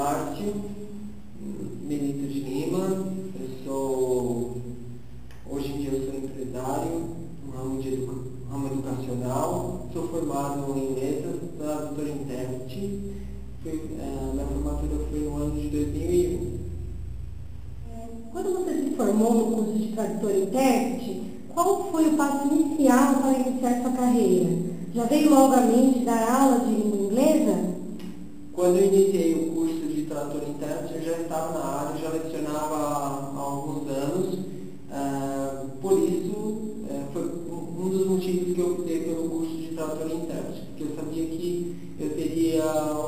Márcio Benito de Lima. Hoje em dia eu sou empresário no ramo educacional. Sou formado em letras, tradutor e intérprete. Minha formatura foi no ano de 2001. Quando você se formou no curso de tradutor e intérprete, qual foi o passo inicial para iniciar sua carreira? Já veio logo à mente dar aula de língua inglesa? Quando eu iniciei o curso de tradutor e intérprete, eu já estava na área, já lecionava há alguns anos. Por isso, foi um dos motivos que eu optei pelo curso de tradutor e intérprete, porque eu sabia que eu teria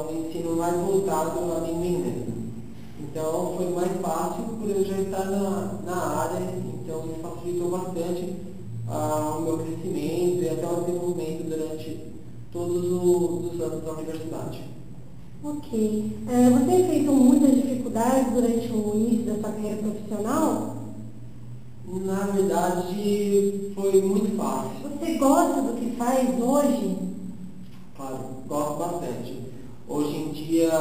um ensino mais voltado à língua inglesa. Então, foi mais fácil por eu já estar na área, então me facilitou bastante o meu crescimento e até o desenvolvimento durante todos os anos da universidade. Ok. Você enfrentou muitas dificuldades durante o início da sua carreira profissional? Na verdade, foi muito fácil. Você gosta do que faz hoje? Claro, gosto bastante. Hoje em dia,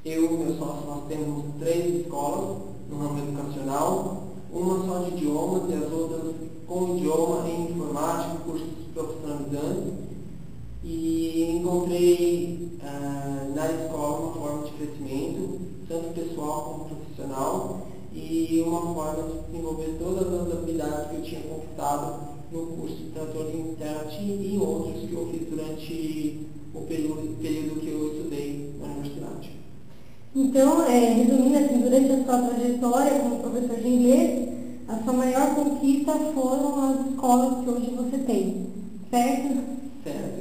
eu e meu sócio, nós temos 3 escolas no ramo educacional, uma só de idiomas e as outras com idioma em informática, cursos profissionalizantes. E encontrei na escola uma forma de crescimento, tanto pessoal como profissional, e uma forma de desenvolver todas as habilidades que eu tinha conquistado no curso de tradutor e intérprete e em outros que eu fiz durante o período que eu estudei na universidade. Então, resumindo assim, durante a sua trajetória como professor de inglês, a sua maior conquista foram as escolas que hoje você tem, certo? Certo.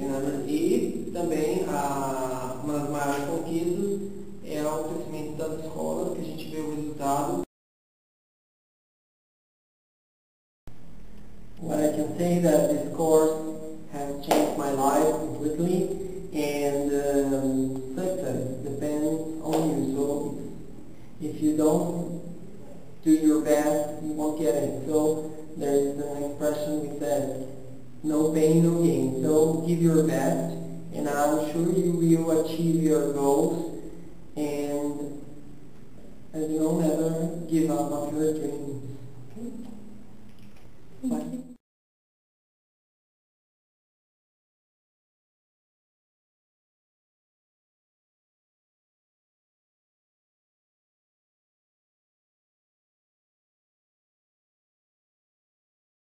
E também uma das maiores conquistas é o crescimento das escolas, que a gente vê o resultado. What I can say that this course has changed my life completely, and success depends on you. So if you don't do your best, you won't get it. So there's an expression we said, no pain, no gain. So give your best, and I'm sure you will achieve your goals. And as you know, never give up on your dreams. Okay? Bye.